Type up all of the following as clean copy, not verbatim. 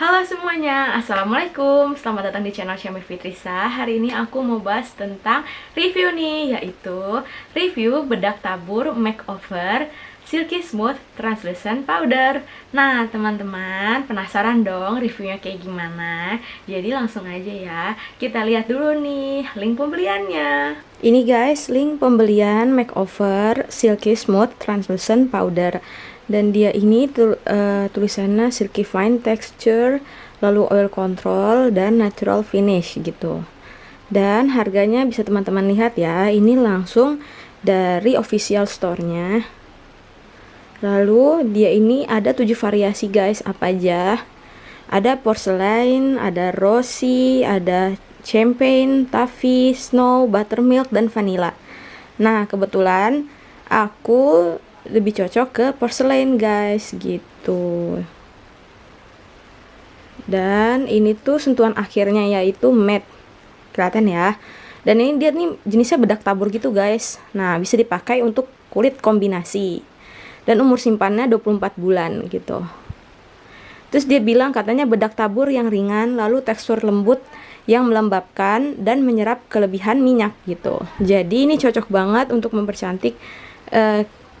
Halo semuanya, Assalamualaikum. Selamat datang di channel Syamil Fitrisa. Hari ini aku mau bahas tentang review nih, yaitu review bedak tabur makeover Silky Smooth Translucent Powder. Nah teman-teman, penasaran dong reviewnya kayak gimana? Jadi langsung aja ya, kita lihat dulu nih link pembeliannya. Ini guys, link pembelian makeover Silky Smooth Translucent Powder. Dan dia ini tulisannya silky fine texture, lalu oil control dan natural finish gitu. Dan harganya bisa teman-teman lihat ya, ini langsung dari official store-nya. Lalu dia ini ada 7 variasi guys, apa aja? Ada porcelain, ada rosy, ada champagne, toffee, snow, buttermilk, dan vanilla. Nah kebetulan aku lebih cocok ke porcelain guys gitu. Dan ini tuh sentuhan akhirnya yaitu matte, kelihatan ya. Dan ini dia nih jenisnya bedak tabur gitu guys. Nah bisa dipakai untuk kulit kombinasi. Dan umur simpannya 24 bulan gitu. Terus dia bilang katanya bedak tabur yang ringan, lalu tekstur lembut yang melembabkan dan menyerap kelebihan minyak gitu. Jadi ini cocok banget untuk mempercantik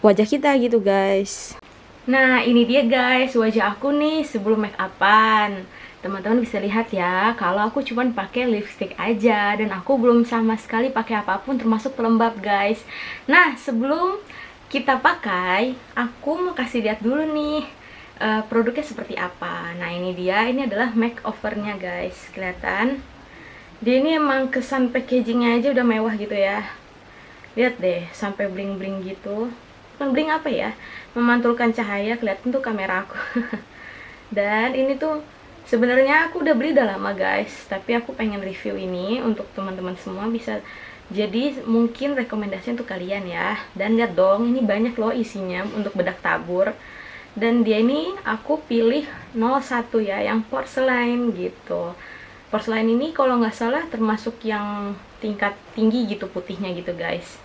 wajah kita gitu guys. Nah ini dia guys wajah aku nih sebelum make upan. Teman-teman bisa lihat ya kalau aku cuma pakai lipstick aja dan aku belum sama sekali pakai apapun termasuk pelembab guys. Nah sebelum kita pakai, aku mau kasih lihat dulu nih produknya seperti apa. Nah ini dia, ini adalah makeovernya guys, kelihatan. Dia ini emang kesan packagingnya aja udah mewah gitu ya. Lihat deh sampai bling bling gitu. Bukan bling apa ya, memantulkan cahaya, kelihatan tuh kamera aku. Dan ini tuh sebenarnya aku udah beli udah lama guys, tapi aku pengen review ini untuk teman-teman semua, bisa jadi mungkin rekomendasi untuk kalian ya. Dan lihat dong, ini banyak loh isinya untuk bedak tabur. Dan dia ini aku pilih 01 ya, yang porcelain gitu. Porcelain ini kalau nggak salah termasuk yang tingkat tinggi gitu putihnya gitu guys.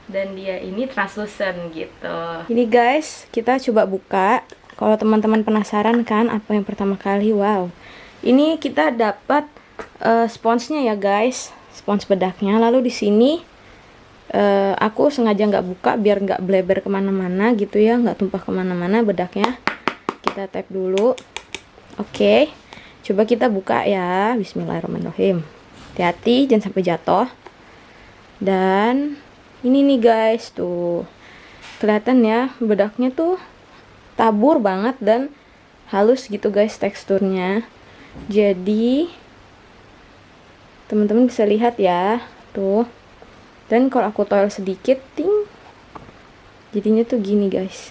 Dan dia ini translucent gitu. Ini guys, kita coba buka. Kalau teman-teman penasaran kan apa yang pertama kali, wow. Ini kita dapat sponsnya ya guys, spons bedaknya. Lalu di sini aku sengaja nggak buka biar nggak bleber kemana-mana gitu ya, nggak tumpah kemana-mana bedaknya. Kita tap dulu. Oke, coba kita buka ya. Bismillahirrahmanirrahim. Hati-hati, jangan sampai jatuh. Dan ini nih guys, tuh kelihatan ya bedaknya tuh tabur banget dan halus gitu guys teksturnya. Jadi teman-teman bisa lihat ya tuh. Dan kalau aku toel sedikit, ting, jadinya tuh gini guys.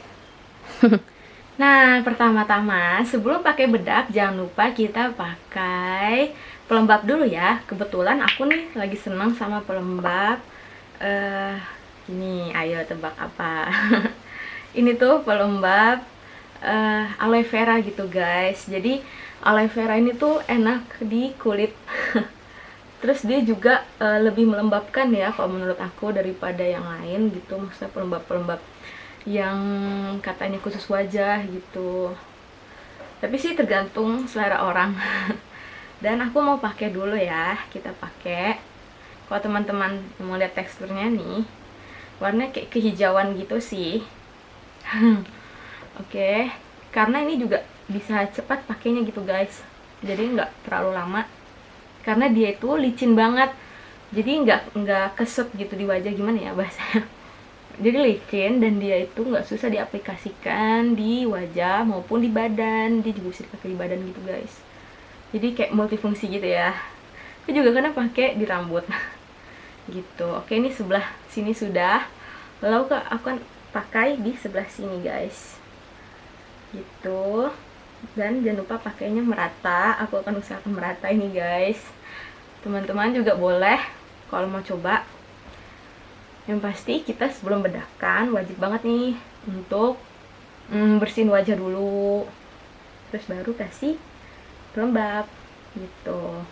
Nah pertama-tama sebelum pakai bedak jangan lupa kita pakai pelembab dulu ya. Kebetulan aku nih lagi senang sama pelembab. Ini ayo tebak apa? Ini tuh pelembab aloe vera gitu guys. Jadi aloe vera ini tuh enak di kulit. Terus dia juga lebih melembabkan ya kalau menurut aku daripada yang lain gitu. Maksudnya pelembab-pelembab yang katanya khusus wajah gitu. Tapi sih tergantung selera orang. Dan aku mau pakai dulu ya. Kita pakai. Kalau teman-teman mau lihat teksturnya nih, warnanya kayak kehijauan gitu sih. Oke, karena ini juga bisa cepat pakainya gitu guys. Jadi nggak terlalu lama. Karena dia itu licin banget. Jadi nggak keset gitu di wajah, gimana ya bahasanya. Jadi licin dan dia itu nggak susah diaplikasikan di wajah maupun di badan. Dia juga bisa dipakai di badan gitu guys. Jadi kayak multifungsi gitu ya. Aku juga kadang pakai di rambut. Gitu. Oke, ini sebelah sini sudah. Lalu aku akan pakai di sebelah sini guys. Gitu. Dan jangan lupa pakainya merata. Aku akan usahakan merata ini guys. Teman-teman juga boleh kalau mau coba. Yang pasti kita sebelum bedakan wajib banget nih untuk bersihin wajah dulu. Terus baru kasih pelembab gitu.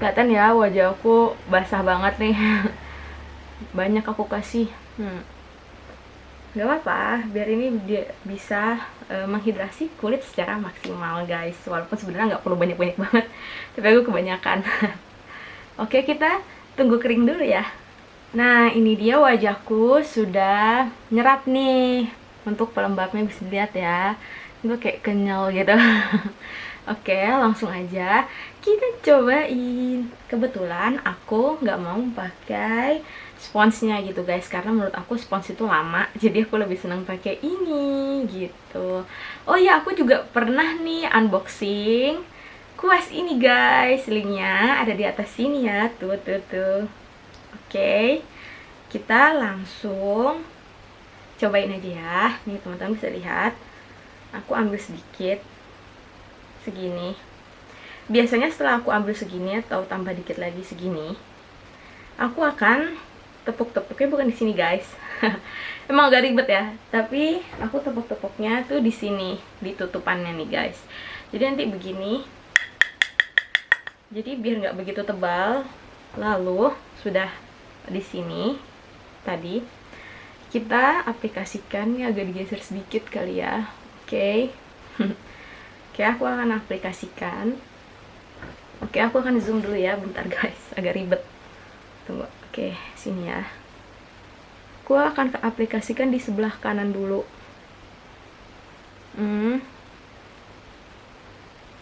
Kelihatan ya wajah aku basah banget nih. Banyak aku kasih. Gak apa-apa, biar ini dia bisa menghidrasi kulit secara maksimal guys. Walaupun sebenarnya nggak perlu banyak-banyak banget, tapi aku kebanyakan. Oke, kita tunggu kering dulu ya. Nah, ini dia wajahku sudah nyerap nih. Untuk pelembabnya bisa dilihat ya. Ini kayak kenyal gitu. Oke, langsung aja kita cobain. Kebetulan aku nggak mau pakai sponsnya gitu guys, karena menurut aku spons itu lama. Jadi aku lebih senang pakai ini gitu. Oh ya, aku juga pernah nih unboxing kuas ini guys. Linknya ada di atas sini ya. Tuh. Oke, kita langsung cobain aja ya. Nih teman-teman bisa lihat, aku ambil sedikit segini. Biasanya setelah aku ambil segini atau tambah dikit lagi segini, aku akan tepuk-tepuknya bukan di sini guys. Emang agak ribet ya, tapi aku tepuk-tepuknya tuh di sini, di tutupannya nih guys. Jadi nanti begini. Jadi biar nggak begitu tebal. Lalu sudah di sini tadi kita aplikasikan, ini agak digeser sedikit kali ya. Oke. Oke, aku akan aplikasikan. Oke, aku akan zoom dulu ya, bentar guys, agak ribet. Tunggu. Oke, sini ya. Aku akan aplikasikan di sebelah kanan dulu.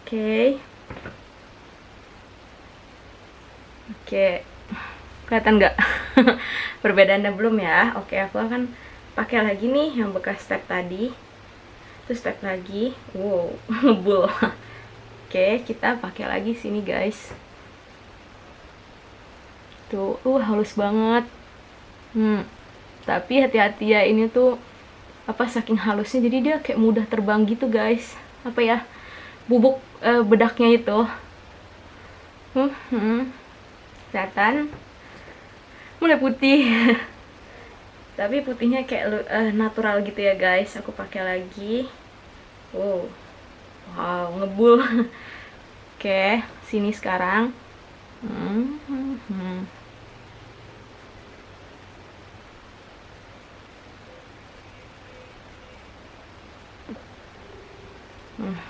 Oke. Oke, kelihatan nggak perbedaannya belum ya? Oke, aku akan pakai lagi nih yang bekas step tadi, terus step lagi. Wow, ngebul. Oke, kita pakai lagi sini guys. Tuh, halus banget. Tapi hati-hati ya, ini tuh apa, saking halusnya jadi dia kayak mudah terbang gitu guys. Apa ya, bubuk bedaknya itu. Kelihatan mulai putih. Tapi putihnya kayak natural gitu ya guys. Aku pakai lagi. Wow, ngebul. Oke, sini sekarang.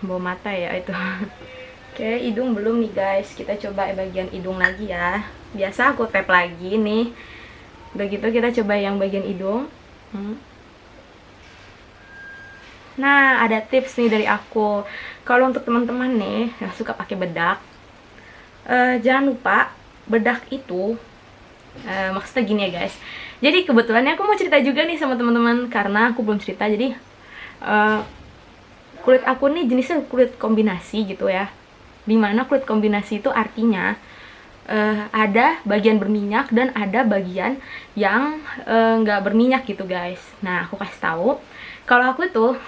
Bau mata ya itu. Oke, hidung belum nih guys. Kita coba bagian hidung lagi ya. Biasa aku tap lagi nih. Begitu kita coba yang bagian hidung. Nah, ada tips nih dari aku. Kalau untuk teman-teman nih yang suka pakai bedak, jangan lupa bedak itu maksudnya gini ya guys. Jadi kebetulannya aku mau cerita juga nih sama teman-teman, karena aku belum cerita. Jadi kulit aku nih jenisnya kulit kombinasi gitu ya. Dimana kulit kombinasi itu artinya ada bagian berminyak dan ada bagian yang nggak berminyak gitu guys. Nah, aku kasih tahu, kalau aku tuh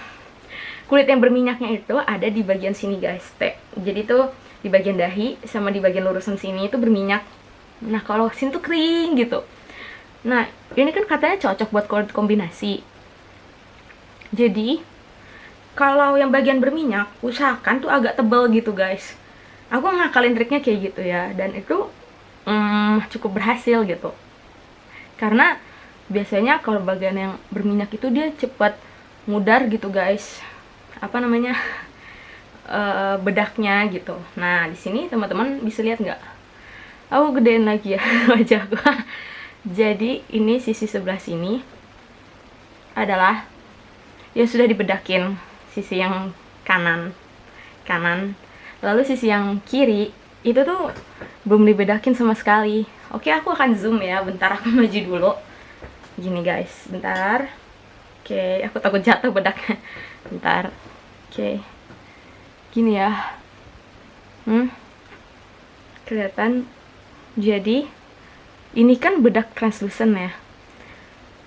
kulit yang berminyaknya itu ada di bagian sini guys. Jadi tuh di bagian dahi sama di bagian lurusan sini itu berminyak. Nah, kalau sini tuh kering gitu. Nah, ini kan katanya cocok buat kulit kombinasi. Jadi kalau yang bagian berminyak, usahakan tuh agak tebal gitu guys. Aku ngakalin triknya kayak gitu ya, dan itu cukup berhasil gitu. Karena biasanya kalau bagian yang berminyak itu dia cepat mudar gitu guys. Apa namanya? Bedaknya gitu. Nah, di sini teman-teman bisa lihat nggak? Aku gedein lagi ya wajah gua. Jadi ini sisi sebelah sini adalah yang sudah dibedakin, sisi yang kanan. Lalu sisi yang kiri itu tuh belum dibedakin sama sekali. Oke, aku akan zoom ya. Bentar, aku maju dulu. Gini guys, bentar. Oke, aku takut jatuh bedaknya. Bentar. Oke. Gini ya. Kelihatan. Jadi ini kan bedak translucent ya.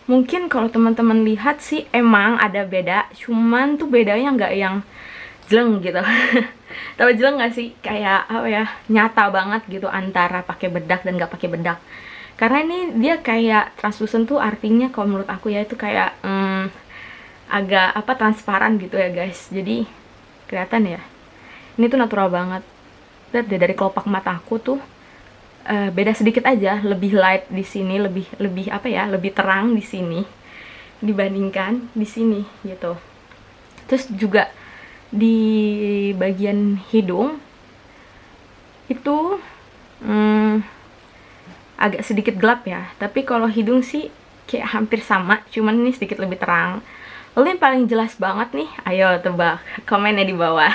Mungkin kalau teman-teman lihat sih emang ada beda, cuman tuh bedanya nggak yang jeleng gitu. Tahu jeleng nggak sih? Kayak apa ya, nyata banget gitu antara pakai bedak dan nggak pakai bedak. Karena ini dia kayak translucent tuh artinya kalau menurut aku ya itu kayak agak apa, transparan gitu ya guys. Jadi kelihatan ya. Ini tuh natural banget. Lihat deh, dari kelopak mataku tuh beda sedikit aja, lebih light di sini, lebih apa ya, lebih terang di sini dibandingkan di sini gitu. Terus juga di bagian hidung itu agak sedikit gelap ya, tapi kalau hidung sih kayak hampir sama, cuman ini sedikit lebih terang. Lalu yang paling jelas banget nih, ayo tebak, komennya di bawah.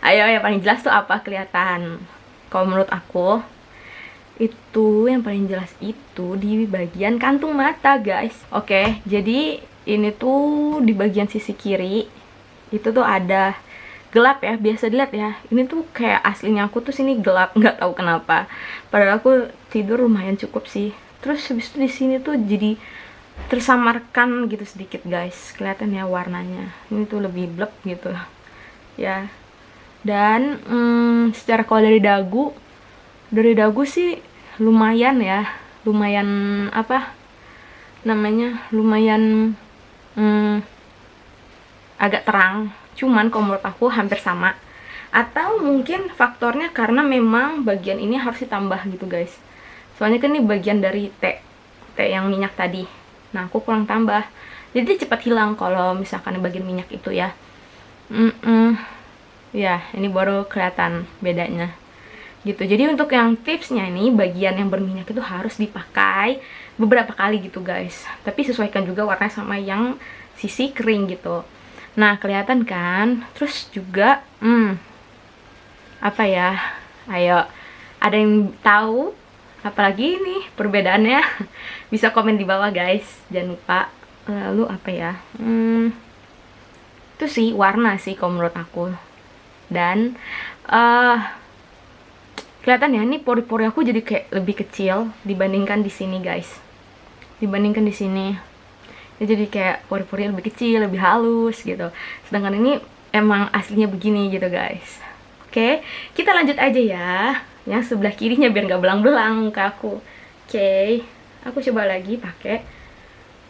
Ayo yang paling jelas tuh apa kelihatan? Kalau menurut aku itu yang paling jelas itu di bagian kantung mata, guys. Oke, jadi ini tuh di bagian sisi kiri itu tuh ada gelap ya, biasa dilihat ya. Ini tuh kayak aslinya aku tuh sini gelap, nggak tahu kenapa. Padahal aku tidur lumayan cukup sih. Terus habis itu di sini tuh jadi tersamarkan gitu sedikit, guys. Kelihatan ya warnanya. Ini tuh lebih blek gitu ya. Dan secara kalau dari dagu sih lumayan ya, lumayan apa namanya, lumayan agak terang. Cuman kalau menurut aku hampir sama. Atau mungkin faktornya karena memang bagian ini harus ditambah gitu, guys. Soalnya kan ini bagian dari T yang minyak tadi. Nah, aku kurang tambah. Jadi cepat hilang kalau misalkan bagian minyak itu ya. Ya, ini baru kelihatan bedanya. Gitu. Jadi untuk yang tipsnya ini, bagian yang berminyak itu harus dipakai beberapa kali gitu, guys. Tapi sesuaikan juga warnanya sama yang sisi kering gitu. Nah, kelihatan kan? Terus juga apa ya? Ayo, ada yang tahu apalagi ini perbedaannya? Bisa komen di bawah, guys. Jangan lupa. Lalu apa ya? Itu sih warna sih kalau menurut aku. Dan kelihatan ya, ini pori-pori aku jadi kayak lebih kecil dibandingkan di sini, guys. Dibandingkan di sini. Ya, jadi kayak pori-pori lebih kecil, lebih halus gitu. Sedangkan ini emang aslinya begini gitu, guys. Oke, kita lanjut aja ya. Yang sebelah kirinya biar nggak belang-belang muka aku. Oke, aku coba lagi pakai.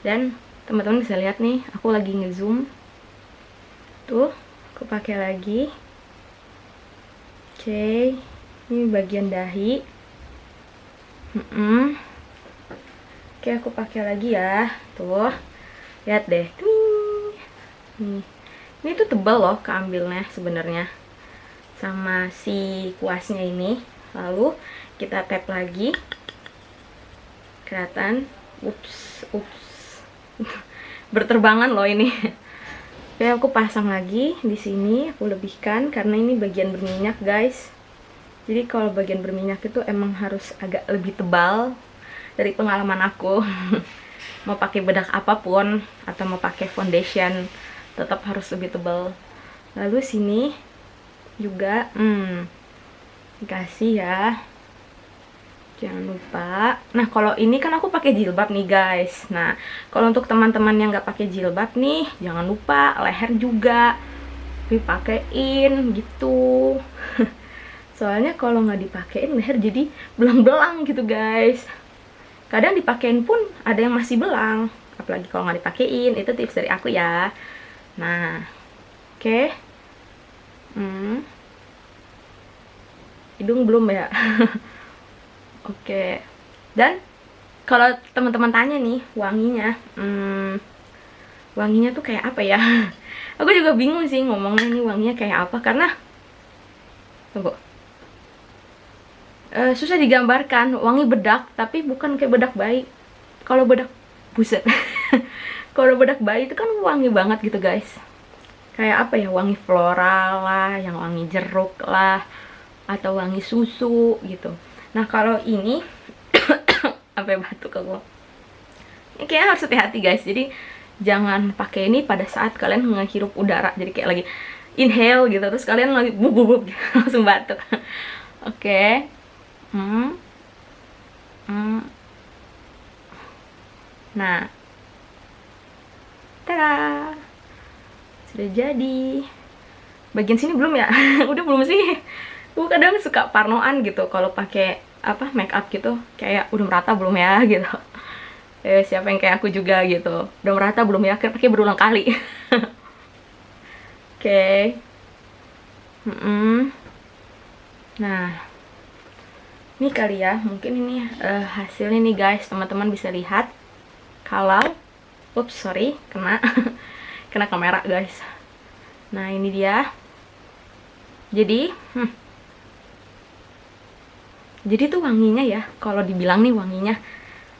Dan teman-teman bisa lihat nih, aku lagi ngezoom. Tuh, aku pakai lagi. Oke, ini bagian dahi. Oke, aku pakai lagi ya. Tuh. Lihat deh. Nih. Ini tuh tebal loh keambilnya sebenarnya. Sama si kuasnya ini. Lalu kita tap lagi. Kelihatan. Ups. Berterbangan loh ini. Oke, aku pasang lagi di sini, aku lebihkan karena ini bagian berminyak, guys. Jadi kalau bagian berminyak itu emang harus agak lebih tebal dari pengalaman aku. Mau pakai bedak apapun atau mau pakai foundation tetap harus lebih tebal. Lalu sini juga dikasih ya, jangan lupa. Nah, kalau ini kan aku pakai jilbab nih, guys. Nah, kalau untuk teman-teman yang nggak pakai jilbab nih, jangan lupa leher juga dipakein gitu. Soalnya kalau nggak dipakein leher jadi belang-belang gitu, guys. Kadang dipakein pun ada yang masih belang, apalagi kalau nggak dipakein. Itu tips dari aku ya. Nah, oke. Hidung belum ya. Oke. Dan kalau teman-teman tanya nih wanginya, wanginya tuh kayak apa ya? Aku juga bingung sih ngomongnya nih wanginya kayak apa, karena tunggu. Susah digambarkan. Wangi bedak, tapi bukan kayak bedak bayi. Kalau bedak, buset. Kalau bedak bayi itu kan wangi banget gitu, guys. Kayak apa ya, wangi floral lah, yang wangi jeruk lah, atau wangi susu gitu. Nah, kalau ini sampai batuk aku. Ini kayaknya harus hati-hati, guys. Jadi jangan pakai ini pada saat kalian menghirup udara. Jadi kayak lagi inhale gitu, terus kalian lagi bub gitu, langsung batuk. Oke. Nah, tada, sudah jadi. Bagian sini belum ya? Udah belum sih? Aku kadang suka parnoan gitu kalau pakai apa make up gitu, kayak udah merata belum ya gitu. Siapa yang kayak aku juga gitu, udah merata belum ya? Pakai berulang kali. Oke. Nah, ini kali ya, mungkin ini hasilnya nih, guys. Teman-teman bisa lihat kalau Ups, sorry, kena kena kamera guys. Nah ini dia. Jadi jadi tuh wanginya ya, kalau dibilang nih wanginya,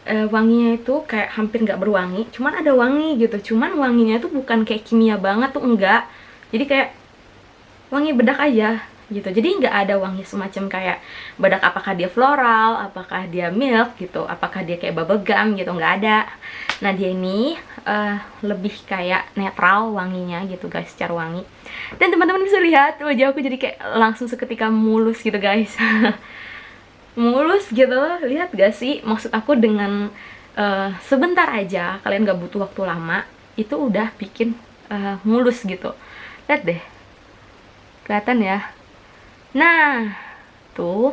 wanginya itu kayak hampir nggak berwangi, cuman ada wangi gitu. Cuman wanginya tuh bukan kayak kimia banget tuh, enggak. Jadi kayak wangi bedak aja gitu. Jadi nggak ada wangi semacam kayak bedak, apakah dia floral, apakah dia milk gitu, apakah dia kayak bubble gum gitu, nggak ada. Nah dia ini lebih kayak netral wanginya gitu guys, secara wangi. Dan teman-teman bisa lihat wajah aku jadi kayak langsung seketika mulus gitu guys. Mulus gitu, lihat gak sih? Maksud aku dengan sebentar aja, kalian gak butuh waktu lama, itu udah bikin mulus gitu. Lihat deh, kelihatan ya. Nah tuh,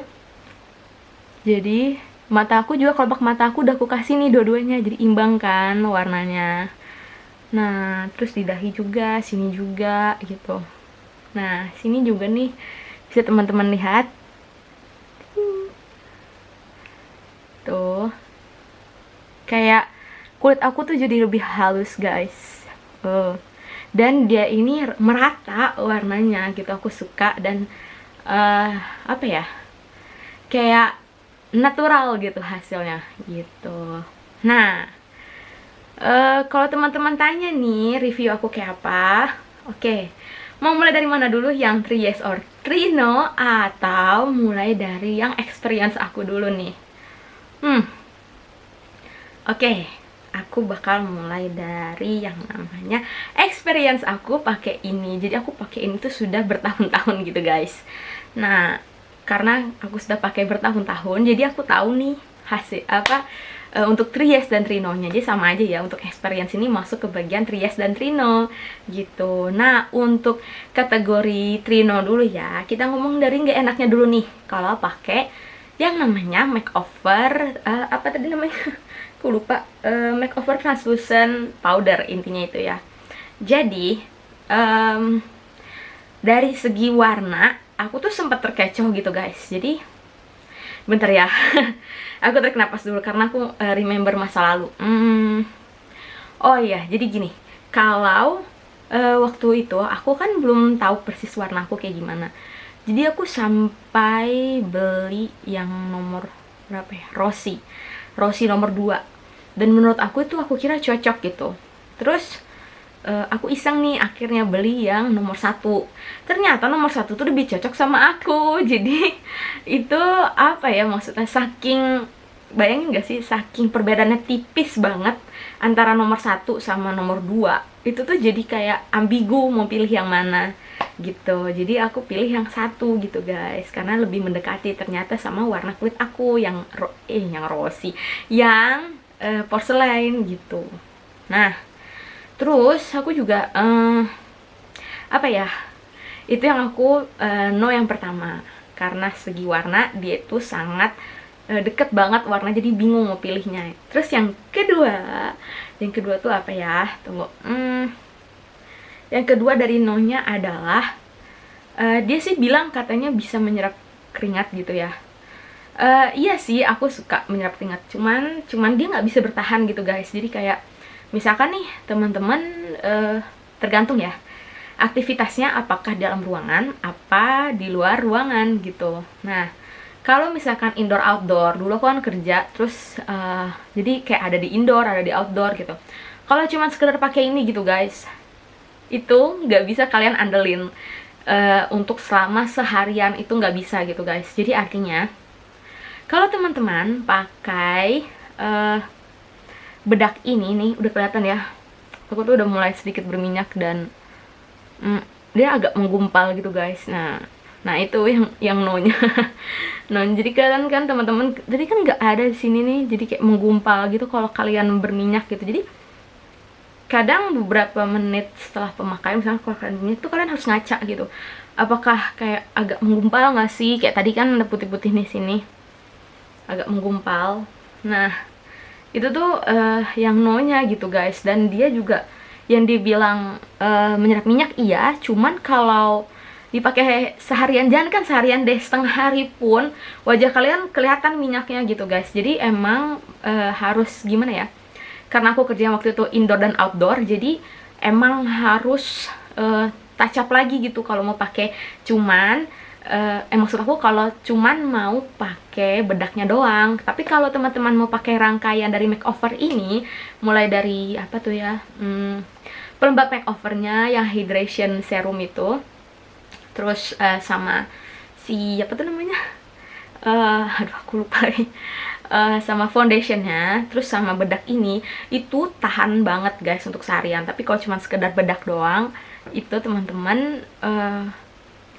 jadi mata aku juga, kelopak mata aku udah aku kasih nih dua-duanya, jadi imbang kan warnanya. Nah terus di dahi juga, sini juga gitu. Nah sini juga nih, bisa teman-teman lihat tuh, kayak kulit aku tuh jadi lebih halus guys. Dan dia ini merata warnanya gitu, aku suka. Dan apa ya, kayak natural gitu hasilnya gitu. Nah kalau teman-teman tanya nih review aku kayak apa, oke, mau mulai dari mana dulu? Yang 3 yes or 3 no, atau mulai dari yang experience aku dulu nih? Oke, aku bakal mulai dari yang namanya experience aku pakai ini. Jadi aku pakai ini tuh sudah bertahun-tahun gitu guys. Nah, karena aku sudah pakai bertahun-tahun, jadi aku tahu nih hasil apa untuk 3 yes dan 3 no-nya. Jadi sama aja ya, untuk experience ini masuk ke bagian 3 yes dan 3 no gitu. Nah, untuk kategori 3 no dulu ya, kita ngomong dari nggak enaknya dulu nih. Kalau pakai yang namanya makeover apa tadi namanya? Aku lupa, makeover translucent powder, intinya itu ya. Jadi dari segi warna aku tuh sempat terkecoh gitu guys. Jadi bentar ya, aku tarik napas dulu karena aku remember masa lalu. Oh iya, jadi gini, kalau waktu itu aku kan belum tahu persis warna aku kayak gimana. Jadi aku sampai beli yang nomor berapa ya, Rossi nomor 2. Dan menurut aku itu aku kira cocok gitu. Terus aku iseng nih akhirnya beli yang nomor 1. Ternyata nomor 1 tuh lebih cocok sama aku. Jadi itu apa ya, maksudnya saking, bayangin gak sih, saking perbedaannya tipis banget antara nomor 1 sama nomor 2. Itu tuh jadi kayak ambigu mau pilih yang mana gitu. Jadi aku pilih yang 1 gitu guys, karena lebih mendekati ternyata sama warna kulit aku yang yang Rossi, yang porcelain gitu. Nah terus aku juga apa ya, itu yang aku no yang pertama, karena segi warna dia itu sangat deket banget warna, jadi bingung mau pilihnya. Terus yang kedua tuh apa ya, tunggu, yang kedua dari no-nya adalah dia sih bilang katanya bisa menyerap keringat gitu ya. Iya sih, aku suka menyerap keringat, cuman dia nggak bisa bertahan gitu guys. Jadi kayak misalkan nih teman-teman, tergantung ya aktivitasnya, apakah dalam ruangan apa di luar ruangan gitu. Nah kalau misalkan indoor outdoor, dulu aku kan kerja terus jadi kayak ada di indoor ada di outdoor gitu. Kalau cuma sekedar pakai ini gitu guys, itu nggak bisa kalian andelin untuk selama seharian, itu nggak bisa gitu guys. Jadi artinya kalau teman-teman pakai bedak ini nih, udah kelihatan ya, aku tuh udah mulai sedikit berminyak dan dia agak menggumpal gitu guys. Nah itu yang no-nya. Nah jadi kelihatan kan teman-teman, jadi kan nggak ada di sini nih, jadi kayak menggumpal gitu kalau kalian berminyak gitu. Jadi kadang beberapa menit setelah pemakaian, misalnya kalau kalian berminyak tuh kalian harus ngaca gitu, apakah kayak agak menggumpal nggak sih, kayak tadi kan ada putih-putih nih sini agak menggumpal. Nah itu tuh yang no-nya gitu guys. Dan dia juga yang dibilang menyerap minyak, iya, cuman kalau dipakai seharian, jangan kan seharian deh, setengah hari pun wajah kalian kelihatan minyaknya gitu guys. Jadi emang harus gimana ya, karena aku kerja waktu itu indoor dan outdoor, jadi emang harus touch up lagi gitu kalau mau pakai. Cuman maksud aku kalau cuman mau pakai bedaknya doang. Tapi kalau teman-teman mau pakai rangkaian dari makeover ini, mulai dari apa tuh ya, pelembab makeovernya yang hydration serum itu, terus sama si apa tuh namanya, aduh aku lupa nih. Sama foundationnya, terus sama bedak ini, itu tahan banget guys untuk seharian. Tapi kalau cuma sekedar bedak doang, itu teman-teman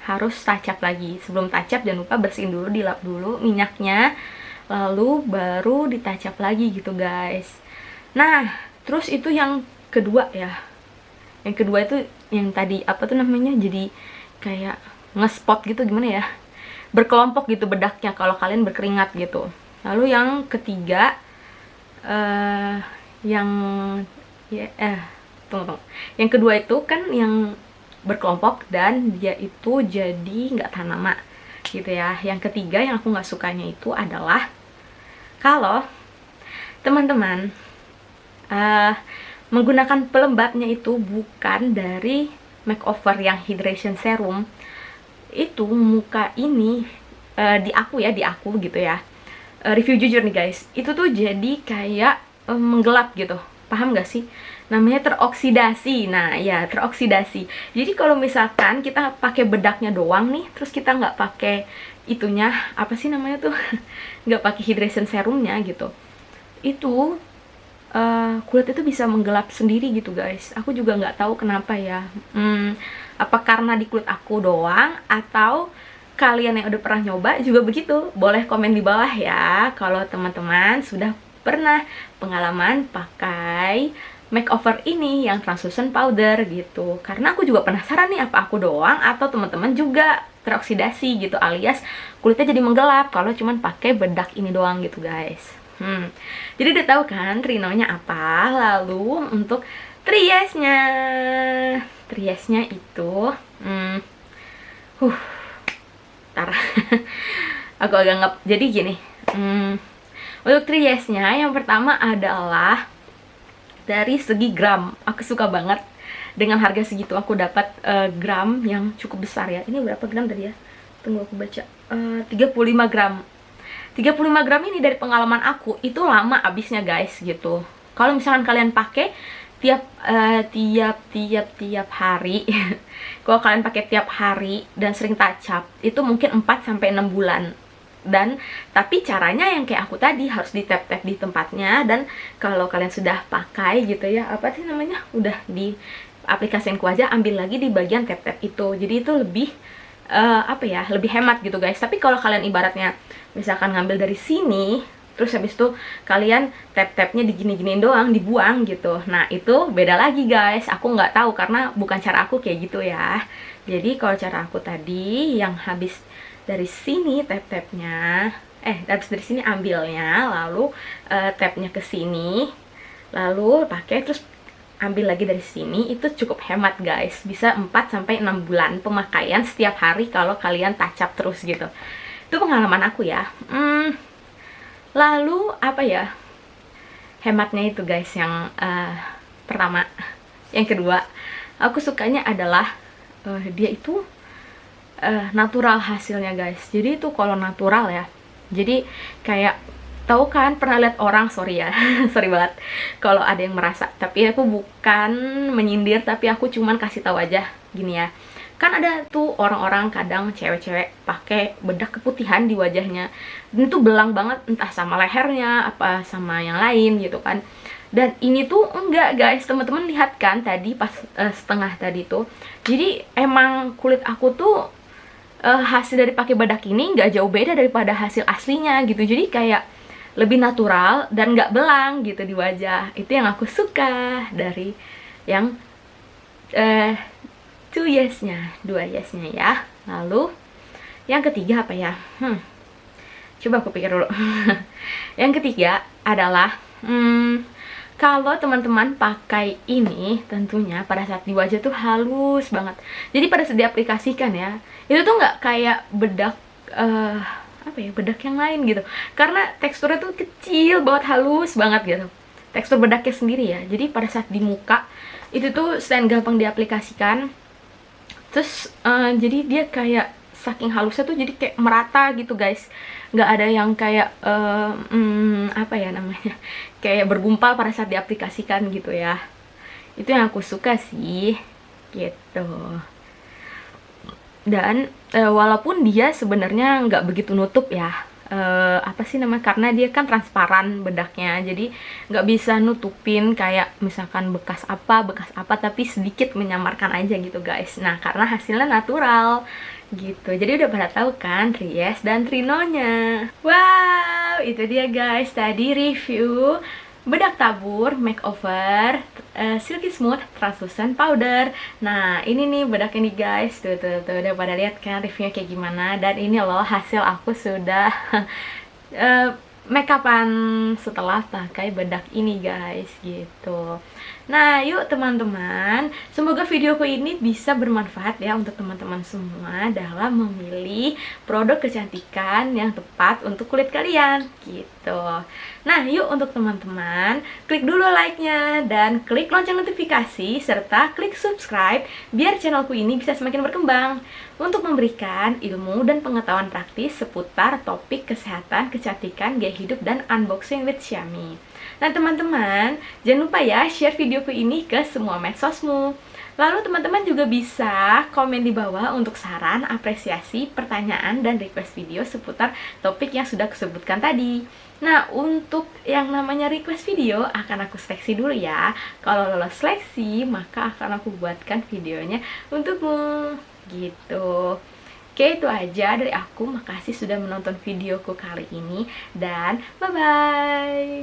harus touch up lagi. Sebelum touch up jangan lupa bersihin dulu, dilap dulu minyaknya, lalu baru di touch up lagi gitu guys. Nah terus itu yang kedua ya, yang kedua itu yang tadi apa tuh namanya, jadi kayak ngespot gitu, gimana ya, berkelompok gitu bedaknya kalau kalian berkeringat gitu. Lalu yang ketiga yang ya, tunggu. Yang kedua itu kan yang berkelompok dan dia itu jadi nggak tahan lama gitu ya. Yang ketiga yang aku nggak sukanya itu adalah kalau teman-teman menggunakan pelembabnya itu bukan dari makeover yang hydration serum. Itu muka ini di aku gitu ya, review jujur nih guys, itu tuh jadi kayak menggelap gitu, paham gak sih? Namanya teroksidasi. Nah ya, teroksidasi. Jadi kalau misalkan kita pakai bedaknya doang nih, terus kita nggak pakai itunya, apa sih namanya tuh, nggak pakai hydration serumnya gitu, itu kulit itu bisa menggelap sendiri gitu guys. Aku juga nggak tahu kenapa ya, apa karena di kulit aku doang atau kalian yang udah pernah nyoba juga begitu? Boleh komen di bawah ya kalau teman-teman sudah pernah pengalaman pakai makeover ini yang translucent powder gitu. Karena aku juga penasaran nih, apa aku doang atau teman-teman juga teroksidasi gitu, alias kulitnya jadi menggelap kalau cuman pakai bedak ini doang gitu guys. Jadi udah tahu kan Rinonya apa. Lalu untuk triesnya itu tar aku agak ngep. Jadi gini, untuk triesnya yang pertama adalah dari segi gram. Aku suka banget dengan harga segitu. Aku dapat gram yang cukup besar ya. Ini berapa gram tadi ya? Tunggu aku baca. 35 gram. 35 gram ini dari pengalaman aku itu lama habisnya guys gitu. Kalau misalkan kalian pakai tiap hari kalau kalian pakai tiap hari dan sering touch up, itu mungkin 4 sampai 6 bulan. Dan tapi caranya yang kayak aku tadi, harus di tap-tap di tempatnya. Dan kalau kalian sudah pakai gitu ya, apa sih namanya, udah di aplikasiin ku aja, ambil lagi di bagian tap-tap itu. Jadi itu lebih apa ya, lebih hemat gitu guys. Tapi kalau kalian ibaratnya misalkan ngambil dari sini, terus habis itu kalian tap-tapnya digini-giniin doang, dibuang gitu, nah itu beda lagi guys. Aku nggak tahu karena bukan cara aku kayak gitu ya. Jadi kalau cara aku tadi, yang habis dari sini tap-tapnya, habis dari sini ambilnya, lalu tapnya ke sini, lalu pakai, terus ambil lagi dari sini, itu cukup hemat guys. Bisa 4 sampai 6 bulan pemakaian setiap hari kalau kalian touch up terus gitu. Itu pengalaman aku ya. Lalu apa ya, hematnya itu guys yang pertama. Yang kedua, aku sukanya adalah dia itu natural hasilnya guys. Jadi itu kalau natural ya, jadi kayak, tahu kan, pernah lihat orang, sorry ya sorry banget kalau ada yang merasa, tapi aku bukan menyindir, tapi aku cuman kasih tahu aja gini ya. Kan ada tuh orang-orang kadang cewek-cewek pakai bedak keputihan di wajahnya, dan itu belang banget, entah sama lehernya apa sama yang lain gitu kan. Dan ini tuh enggak guys, teman-teman lihat kan tadi pas setengah tadi tuh. Jadi emang kulit aku tuh hasil dari pakai bedak ini nggak jauh beda daripada hasil aslinya gitu. Jadi kayak lebih natural dan nggak belang gitu di wajah. Itu yang aku suka dari yang 2 yesnya ya. Lalu yang ketiga apa ya? Coba aku pikir dulu. Yang ketiga adalah kalau teman-teman pakai ini, tentunya pada saat di wajah tuh halus banget. Jadi pada saat diaplikasikan ya, itu tuh nggak kayak bedak apa ya, bedak yang lain gitu, karena teksturnya tuh kecil banget, halus banget gitu. tekstur bedaknya sendiri ya. Jadi pada saat di muka itu tuh selain gampang diaplikasikan, terus jadi dia kayak saking halusnya tuh jadi kayak merata gitu guys, nggak ada yang kayak apa ya namanya, kayak bergumpal pada saat diaplikasikan gitu ya. Itu yang aku suka sih gitu. Dan walaupun dia sebenarnya nggak begitu nutup ya, apa sih namanya, karena dia kan transparan bedaknya, jadi nggak bisa nutupin kayak misalkan bekas apa, tapi sedikit menyamarkan aja gitu guys. Nah karena hasilnya natural gitu, jadi udah pada tahu kan Tries dan Trinonya. Wow, itu dia guys tadi review bedak tabur makeover silky smooth translucent powder. Nah ini nih bedak ini guys, tuh udah pada lihat kan reviewnya kayak gimana. Dan ini loh hasil aku sudah makeupan setelah pakai bedak ini guys gitu. Nah yuk teman-teman, semoga videoku ini bisa bermanfaat ya untuk teman-teman semua dalam memilih produk kecantikan yang tepat untuk kulit kalian gitu. Nah yuk untuk teman-teman, klik dulu like-nya dan klik lonceng notifikasi serta klik subscribe biar channelku ini bisa semakin berkembang untuk memberikan ilmu dan pengetahuan praktis seputar topik kesehatan, kecantikan, gaya hidup, dan unboxing with Xiaomi. Nah teman-teman, jangan lupa ya share videoku ini ke semua medsosmu. Lalu teman-teman juga bisa komen di bawah untuk saran, apresiasi, pertanyaan, dan request video seputar topik yang sudah kusebutkan tadi. Nah untuk yang namanya request video akan aku seleksi dulu ya. Kalau lolos seleksi maka akan aku buatkan videonya untukmu gitu. Oke, itu aja dari aku. Makasih sudah menonton videoku kali ini dan bye-bye.